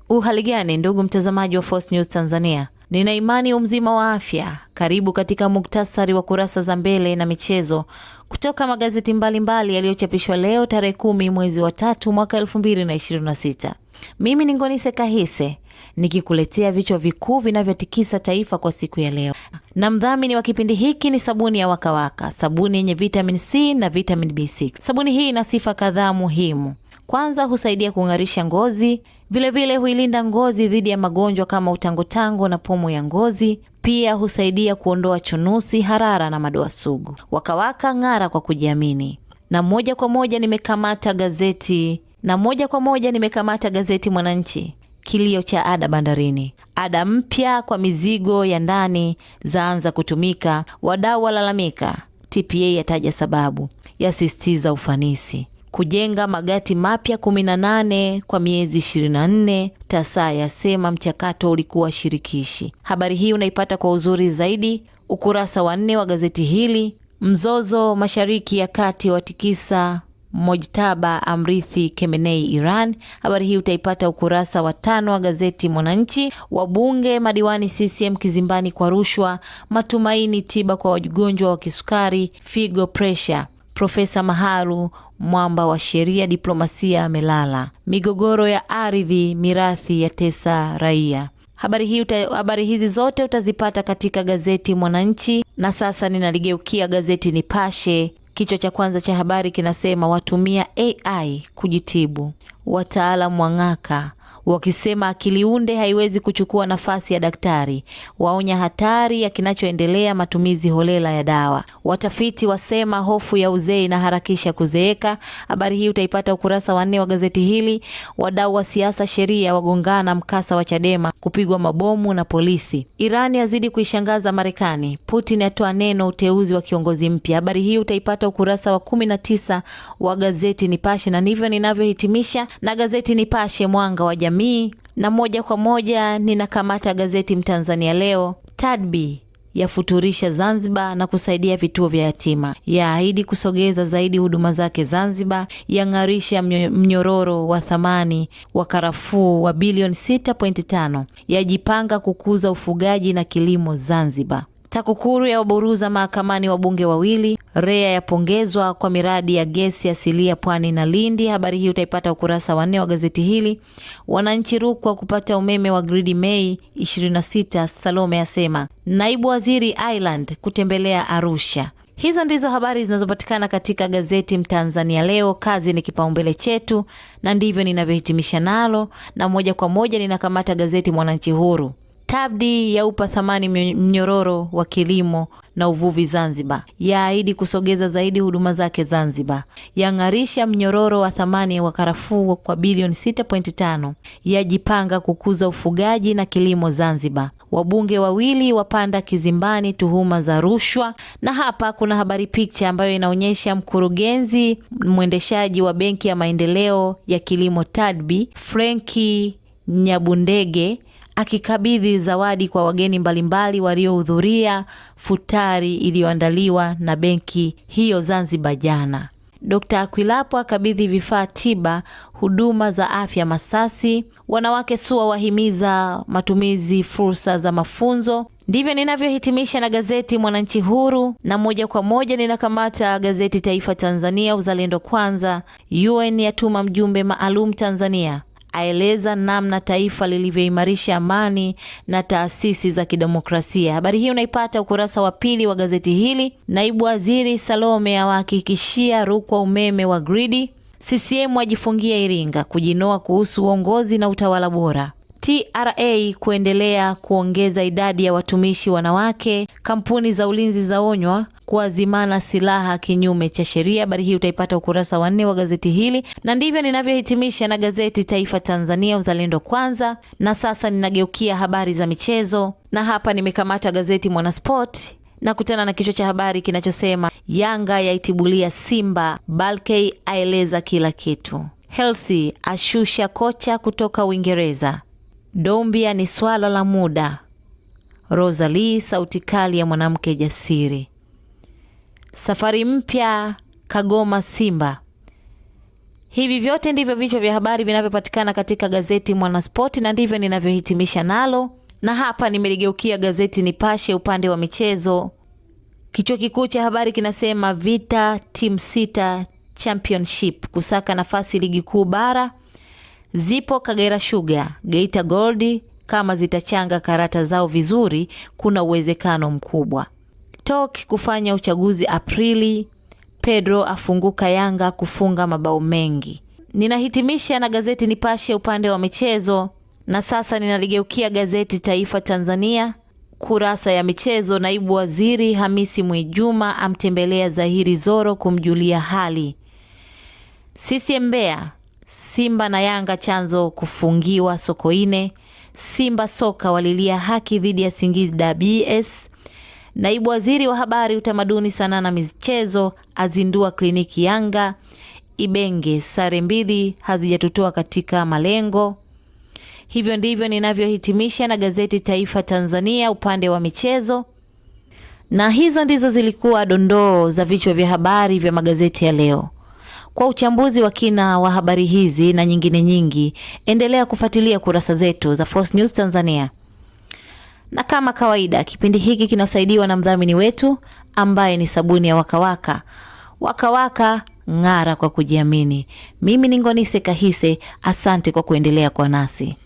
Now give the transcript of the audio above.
Uhali gani ndugu mtazamaji wa Force News Tanzania? Nina imani umzima wa afya. Karibu katika muktasari wa kurasa za mbele na michezo kutoka magazeti mbalimbali yaliyochapishwa leo tarehe 10 mwezi wa 3 mwaka 2026. Mimi ni Ngonise Kahise nikikuletea vichwa vikuu vinavyotikisa taifa kwa siku ya leo. Na mdhamini wa kipindi hiki ni sabuni ya Wakawaka, sabuni yenye vitamin C na vitamin B6. Sabuni hii ina sifa kadhaa muhimu. Kwanza, husaidia kung'arisha ngozi, vile huilinda ngozi dhidi ya magonjwa kama utangotango na pomu ya ngozi. Pia husaidia kuondoa chunusi, harara na madoa sugu. Wakawaka, ng'ara kwa kujiamini. Na moja kwa moja nimekamata gazeti Mwananchi. Kilio cha ada bandarini. Ada mpya kwa mizigo ya ndani zaanza kutumika. Wadau walalamika. TPA yataja sababu. Yasisitiza ufanisi. Kujenga magati mapya 18 kwa miezi 24. TASA yasema mchakato ulikuwa shirikishi. Habari hii unaipata kwa uzuri zaidi ukurasa wa 4 wa gazeti hili. Mzozo Mashariki ya Kati watikisa Mojtaba amrithi Khamenei Iran. Habari hii utaipata ukurasa wa 5 wa gazeti Mwananchi. Wabunge madiwani CCM kizimbani kwa rushwa. Matumaini tiba kwa wagonjwa wa kisukari, figo, pressure. Profesa Maharu mwamba wa sheria, diplomasia amelala. Migogoro ya ardhi, mirathi ya tesa raia. Habari hizi zote utazipata katika gazeti Mwananchi. Na sasa ninaligeukia gazeti Nipashe. Kichwa cha kwanza cha habari kinasema watumia AI kujitibu. Wataalamu wang'aka wakisema akili unde haiwezi kuchukua nafasi ya daktari. Waonya hatari ya kinachoendelea, matumizi holela ya dawa. Watafiti wasema hofu ya uzee inaharakisha kuzeeka. Habari hii utaipata ukurasa wa 4 wa gazeti hili. Wadau wa siasa sheria wagongana mkasa wa Chadema kupigwa mabomu na polisi. Iran yazidi kuishangaza Marekani. Putin atoa neno uteuzi wa kiongozi mpya. Habari hii utaipata ukurasa wa 19 wa gazeti Nipashe, na ndivyo ninavyohitimisha na gazeti Nipashe mwanga wa jamii. Na moja kwa moja ninakamata gazeti Mtanzania leo. TADB yafuturisha Zanzibar na kusaidia vituo vya yatima. Yaahidi kusogeza zaidi huduma zake Zanzibar. Yang'arisha mnyororo wa thamani wa karafuu wa bilioni 6.5. Yajipanga kukuza ufugaji na kilimo Zanzibar. TAKUKURU ya waburuza mahakamani wabunge wawili. REA yapongezwa kwa miradi ya gesi asilia Pwani na Lindi. Habari hii utaipata ukurasa wa 4 wa gazeti hili. Wananchi Rukwa kupata umeme wa gridi Mei 26, Salome asema. Naibu waziri Island kutembelea Arusha. Hizo ndizo habari zinazopatikana katika gazeti Mtanzania leo. Kazi ni kipaumbele chetu, na ndivyo ninavyohitimisha nalo. Na moja kwa moja ninakamata gazeti Mwananchi Huru. TADB yaupa thamani mnyororo wa kilimo na uvuvi Zanzibar. Yaahidi kusogeza zaidi huduma zake Zanzibar. Yang'arisha mnyororo wa thamani wa karafuu kwa bilioni 6.5. Yajipanga kukuza ufugaji na kilimo Zanzibar. Wabunge wawili wapanda kizimbani tuhuma za rushwa. Na hapa kuna habari picha ambayo inaonyesha mkurugenzi mwendeshaji wa Benki ya Maendeleo ya Kilimo TADB, Frenki Nyabundege, akikabidhi zawadi kwa wageni mbalimbali waliohudhuria futari iliyoandaliwa na benki hiyo Zanzibar jana. Dr. Akwilapo akabidhi vifaa tiba huduma za afya Masasi. Wanawake SUA wahimiza matumizi fursa za mafunzo. Ndivyo ninavyohitimisha na gazeti Mwananchi Huru, na moja kwa moja ninakamata gazeti Taifa Tanzania. Uzalendo Kwanza. UN yatuma mjumbe maalum Tanzania. Aeleza namna taifa lilivyoimarisha amani na taasisi za kidemokrasia. Habari hii unaipata ukurasa wa 2 wa gazeti hili. Naibu waziri Salome awahakikishia Rukwa umeme wa gridi. CCM wajifungia Iringa kujinoa kuhusu uongozi na utawala bora. TRA kuendelea kuongeza idadi ya watumishi wanawake. Kampuni za ulinzi zaonywa kuazimana silaha kinyume cha sheria. Habari hii utaipata ukurasa wa 4 wa gazeti hili, na ndivyo ninavyohitimisha na gazeti Taifa Tanzania Uzalendo Kwanza. Na sasa ninageukia habari za michezo, na hapa nimekamata gazeti Mwanasport na kutana na kichwa cha habari kinachosema Yanga yaitibulia Simba, Balkey aeleza kila kitu. Chelsea ashusha kocha kutoka Uingereza. Dombia ni swala la muda. Rosalie sauti kali ya mwanamke jasiri. Safari mpya Kagoma Simba. Hivi vyote ndivyo vichwa vya habari vinavyopatikana katika gazeti Mwanaspoti, na ndivyo ninavyohitimisha nalo. Na hapa nimeligeukia gazeti Nipashe upande wa michezo. Kichwa kikuu cha habari kinasema vita timu 6 championship kusaka nafasi ligi kuu bara. Zipo Kagera Sugar, Geita Gold, kama zitachanga karata zao vizuri kuna uwezekano mkubwa. TOK kufanya uchaguzi Aprili. Pedro afunguka Yanga kufunga mabao mengi. Ninahitimisha na gazeti Nipashe upande wa michezo, na sasa ninaligeukia gazeti Taifa Tanzania. Kurasa ya michezo, naibu waziri Hamisi Mwejuma amtembelea Zahiri Zoro kumjulia hali. CCM Mbeya, Simba na Yanga chanzo kufungiwa Sokoine. Simba soka walilia haki dhidi ya Singida BS. Naibu waziri wa habari, utamaduni, sanaa na michezo azindua kliniki Yanga. Ibenge, sare 2 hazijatutoa katika malengo. Hivyo ndivyo ninavyohitimisha na gazeti Taifa Tanzania upande wa michezo. Na hizo ndizo zilikuwa dondoo za vichwa vya habari vya magazeti ya leo. Kwa uchambuzi wa kina wa habari hizi na nyingine nyingi, endelea kufuatilia kurasa zetu za Force News Tanzania. Na kama kawaida, kipindi hiki kinasaidiwa na mdhamini wetu ambaye ni sabuni ya Wakawaka. Wakawaka, ng'ara kwa kujiamini. Mimi ni Ngonise Kahise, asante kwa kuendelea kwa nasi.